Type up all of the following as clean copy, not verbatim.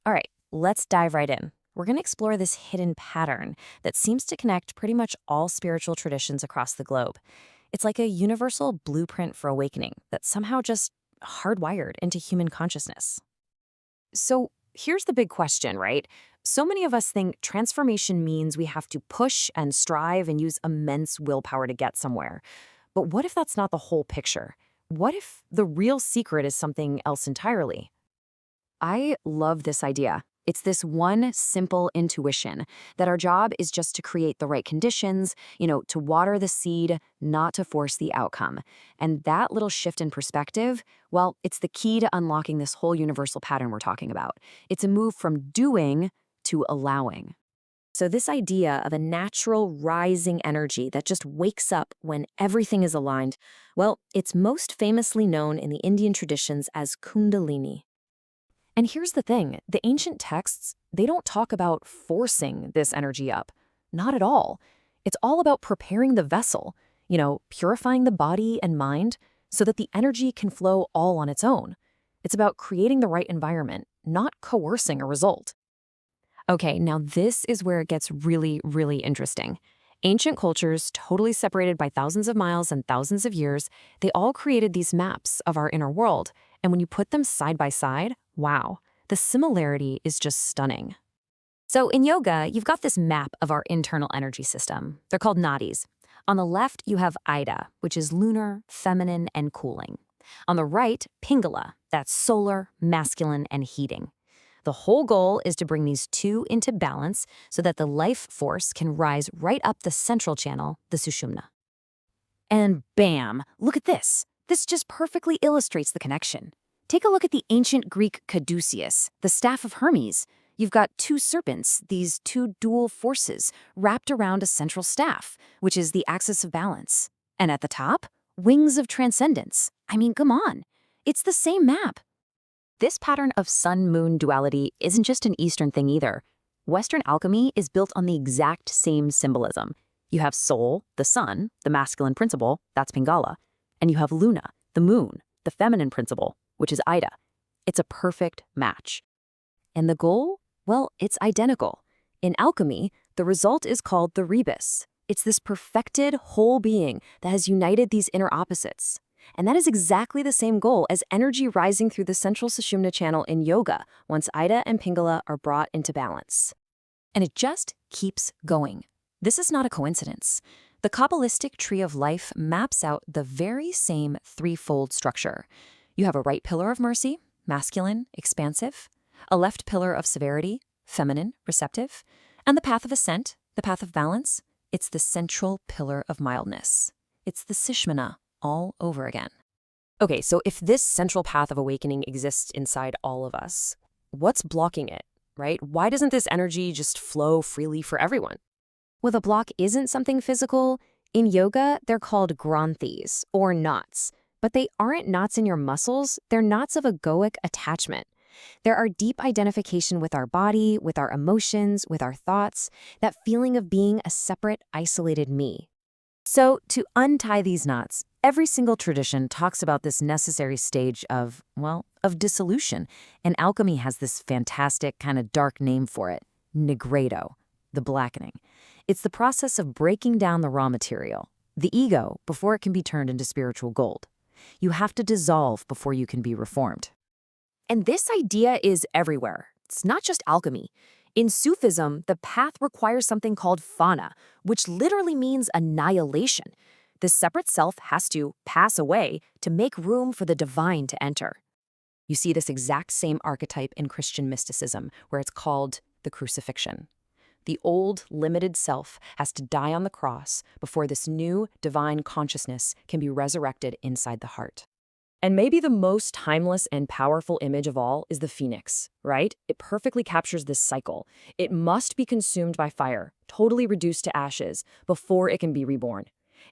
All right, let's dive right in. We're going to explore this hidden pattern that seems to connect pretty much all spiritual traditions across the globe. It's like a universal blueprint for awakening that's somehow just hardwired into human consciousness. So here's the big question, right? So many of us think transformation means we have to push and strive and use immense willpower to get somewhere. But what if that's not the whole picture? What if the real secret is something else entirely? I love this idea. It's this one simple intuition that our job is just to create the right conditions, to water the seed, not to force the outcome. And that little shift in perspective, well, it's the key to unlocking this whole universal pattern we're talking about. It's a move from doing to allowing. So this idea of a natural rising energy that just wakes up when everything is aligned, well, it's most famously known in the Indian traditions as Kundalini. And here's the thing, the ancient texts, they don't talk about forcing this energy up. Not at all. It's all about preparing the vessel, purifying the body and mind so that the energy can flow all on its own. It's about creating the right environment, not coercing a result. Okay, now this is where it gets really, really interesting. Ancient cultures, totally separated by thousands of miles and thousands of years, they all created these maps of our inner world. And when you put them side by side, wow, the similarity is just stunning. So in yoga, you've got this map of our internal energy system. They're called nadis. On the left, you have Ida, which is lunar, feminine, and cooling. On the right, Pingala, that's solar, masculine, and heating. The whole goal is to bring these two into balance so that the life force can rise right up the central channel, the Sushumna. And bam, look at this. This just perfectly illustrates the connection. Take a look at the ancient Greek caduceus, the staff of Hermes. You've got two serpents, these two dual forces, wrapped around a central staff, which is the axis of balance. And at the top, wings of transcendence. I mean, come on. It's the same map. This pattern of sun-moon duality isn't just an Eastern thing either. Western alchemy is built on the exact same symbolism. You have Sol, the sun, the masculine principle, that's Pingala. And you have Luna, the moon, the feminine principle, which is Ida. It's a perfect match. And the goal? Well, it's identical. In alchemy, the result is called the rebus. It's this perfected whole being that has united these inner opposites. And that is exactly the same goal as energy rising through the central Sushumna channel in yoga once Ida and Pingala are brought into balance. And it just keeps going. This is not a coincidence. The Kabbalistic tree of life maps out the very same threefold structure. You have a right pillar of mercy, masculine, expansive, a left pillar of severity, feminine, receptive, and the path of ascent, the path of balance, it's the central pillar of mildness. It's the Sushumna all over again. Okay, so if this central path of awakening exists inside all of us, what's blocking it, right? Why doesn't this energy just flow freely for everyone? Well, the block isn't something physical. In yoga, they're called granthis, or knots. But they aren't knots in your muscles, they're knots of egoic attachment. They're our deep identification with our body, with our emotions, with our thoughts, that feeling of being a separate, isolated me. So, to untie these knots, every single tradition talks about this necessary stage of dissolution. And alchemy has this fantastic kind of dark name for it, nigredo, the blackening. It's the process of breaking down the raw material, the ego, before it can be turned into spiritual gold. You have to dissolve before you can be reformed. And this idea is everywhere. It's not just alchemy. In Sufism, the path requires something called fana, which literally means annihilation. The separate self has to pass away to make room for the divine to enter. You see this exact same archetype in Christian mysticism, where it's called the crucifixion. The old, limited self has to die on the cross before this new, divine consciousness can be resurrected inside the heart. And maybe the most timeless and powerful image of all is the phoenix, right? It perfectly captures this cycle. It must be consumed by fire, totally reduced to ashes, before it can be reborn.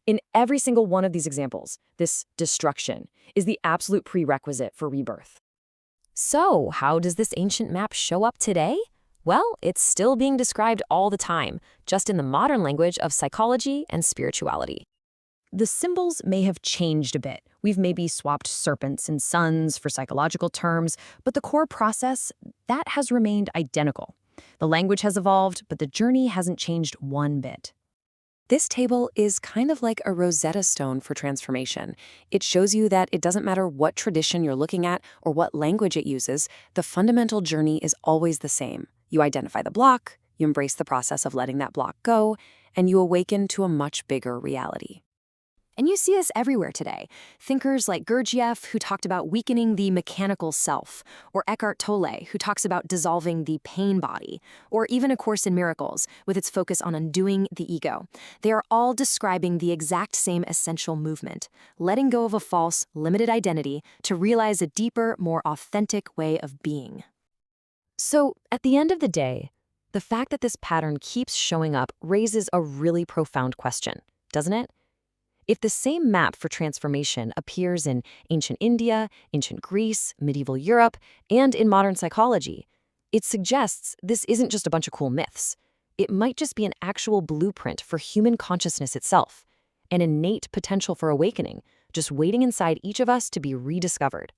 In every single one of these examples, this destruction is the absolute prerequisite for rebirth. So, how does this ancient map show up today? Well, it's still being described all the time, just in the modern language of psychology and spirituality. The symbols may have changed a bit. We've maybe swapped serpents and suns for psychological terms, but the core process, that has remained identical. The language has evolved, but the journey hasn't changed one bit. This table is kind of like a Rosetta Stone for transformation. It shows you that it doesn't matter what tradition you're looking at or what language it uses, the fundamental journey is always the same. You identify the block, you embrace the process of letting that block go, and you awaken to a much bigger reality. And you see this everywhere today. Thinkers like Gurdjieff, who talked about weakening the mechanical self, or Eckhart Tolle, who talks about dissolving the pain body, or even A Course in Miracles, with its focus on undoing the ego. They are all describing the exact same essential movement, letting go of a false, limited identity to realize a deeper, more authentic way of being. So, at the end of the day, the fact that this pattern keeps showing up raises a really profound question, doesn't it? If the same map for transformation appears in ancient India, ancient Greece, medieval Europe, and in modern psychology, it suggests this isn't just a bunch of cool myths. It might just be an actual blueprint for human consciousness itself, an innate potential for awakening, just waiting inside each of us to be rediscovered.